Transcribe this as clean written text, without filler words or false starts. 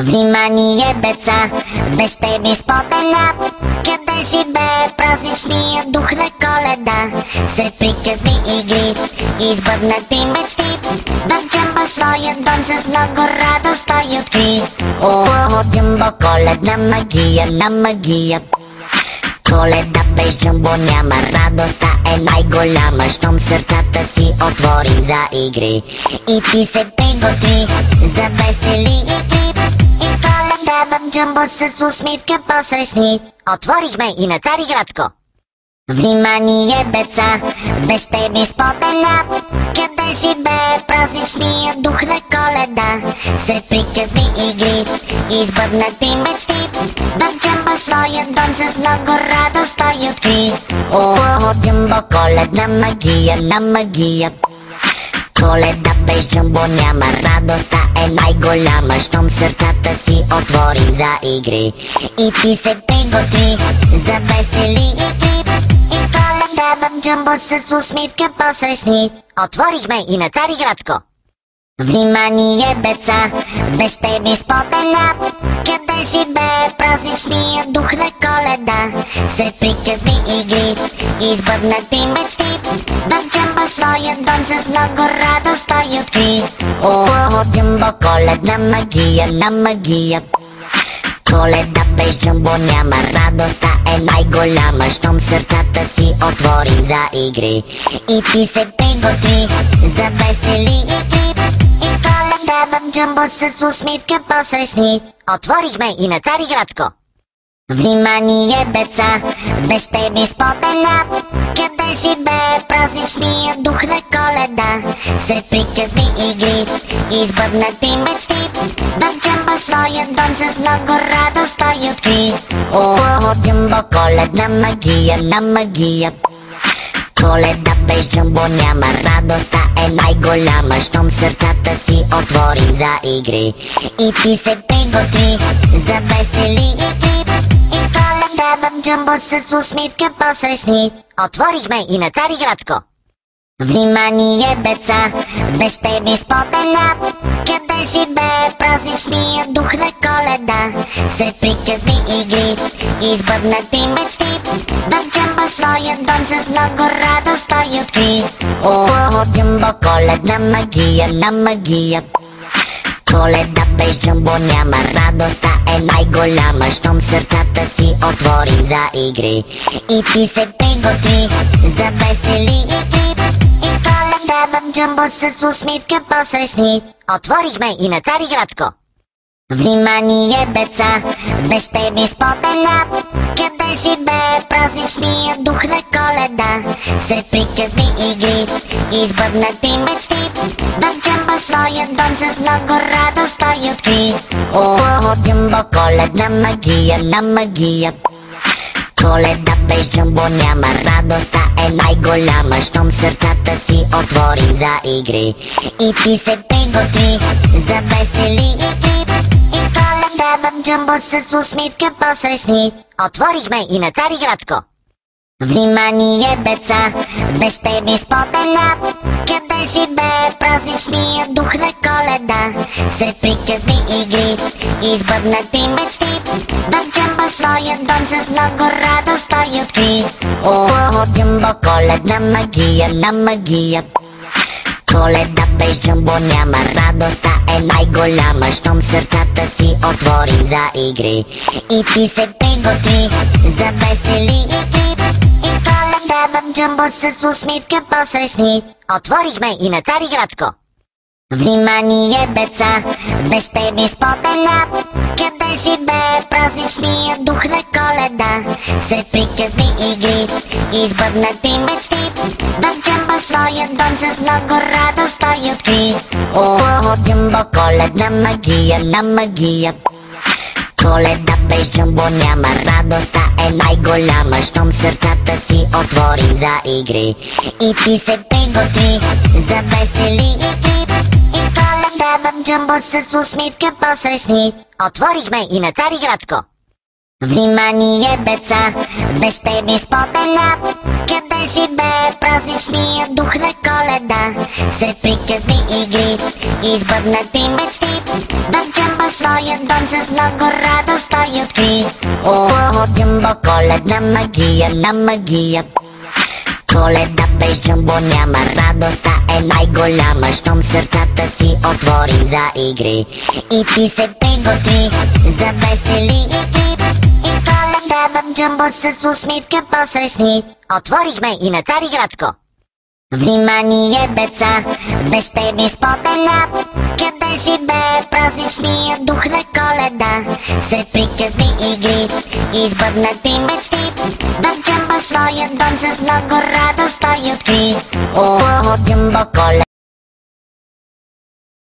Внимание, деца, дъжд ви споделя, къде живее празничния дух на Коледа. Сред приказни игри, избъднати мечти, в Джамбо своя дом с много радост той откри. О, Джамбо, коледна магия на магия. Коледа без Джамбо няма, радостта е най-голяма, щом сърцата си отворим за игри. И ти се приготви за весели игри. И Коледа в Джамбо с усмивка посрещни. Отворихме и на Цариградско. Внимание, деца, дъжд ви споделя, къде живее празничния дух на Коледа. Сред приказни игри, избъднати мечти, в Джамбо своя дом с много радост той откри. О, Джамбо, коледна магия на магия. Коледа без Джамбо няма, радостта е най-голяма, щом сърцата си отворим за игри. И ти се приготви за весели игри. И Коледа в Джамбо с усмивка посрещни. Отворихме и на Цариградско. Внимание, деца, дъжд ви споделя, къде живее празничния дух на Коледа. Сред приказни игри, избъднати мечти, в Джамбо своя дом с много радост той откри. О, Джамбо, коледна магия на магия. Коледа без Джамбо няма, радостта е най-голяма, щом сърцата си отворим за игри. И ти се приготви за весели игри. И Коледа в Джамбо с усмивка посрещни. Отворихме и на Цариградско. Внимание, деца, дъжд ви споделя, къде живее празничния дух на Коледа. Сред приказни игри, избъднати мечти, в Джамбо своя дом с много радост той откри. О, Джамбо, коледна магия на магия. Коледа без Джамбо няма, радостта е най-голяма, щом сърцата си отворим за игри. И ти се приготви за весели игри. И Коледа в Джамбо с усмивка посрещни. Отворихме и на Цариградско. Внимание, деца, дъжд ви споделя, къде живее празничния дух на Коледа. Сред приказни игри, избъднати мечти, в Джамбо своя дом с много радост той откри. О, Джамбо, коледна магия на магия. Коледа без Джамбо няма, радостта е най-голяма, щом сърцата си отворим за игри. И ти се приготви за весели игри. И Коледа в Джамбо с усмивка посрещни. Отворихме и на Цариградско. Внимание, деца, дъжд ви споделя, къде живее празничния дух на Коледа. Сред приказни игри, избъднати мечти, в Джамбо своя дом с много радост той откри. О, Джамбо, коледна магия на магия. Коледа без Джамбо няма, радостта е най-голяма, щом сърцата си отворим за игри. И ти се приготви за весели игри. И Коледа в Джамбо с усмивка посрещни. Отворихме и на Цариградско. Внимание, деца, дъжд ви споделя, къде живее празничния дух на Коледа. Сред приказни игри, избъднати мечти, в Джамбо своя дом с много радост той откри. О, Джамбо, коледна магия на магия. Коледа без Джамбо няма, радостта е най-голяма, щом сърцата си отворим за игри. И ти се приготви за весели игри. И Коледа в Джамбо с усмивка посрещни. Отворихме и на Цариградско. Внимание, деца, дъжд ви споделя, къде живее празничния дух на Коледа. Сред приказни игри, избъднати мечти, в Джамбо своя дом с много радост той откри. О, Джамбо, коледна магия на магия. Коледа без Джамбо няма, радостта е най-голяма, щом сърцата си отворим за игри. И ти се приготви за весели игри. И Коледа в Джамбо с усмивка посрещни. Отворихме и на Цариградско. Внимание, деца, дъжд ви споделя, къде къде живее празничния дух на Коледа? Сред приказни игри и избъднати мечти, в Джамбо своя дом с много радост той откри. О, Джамбо, коледна магия на магия. Коледа без Джамбо няма, радостта е най-голяма, щом сърцата си отворим за игри. И ти се приготви за весели игри, и Коледа в Джамбо с усмивка посрещни. Отворихме и на Цариградско. Внимание, деца, днес ще ви споделя къде живее празничния дух на Коледа. Сред приказни игри и избъднати мечти, в Джамбо своя дом с много радост той откри. О, Джамбо, Коледа.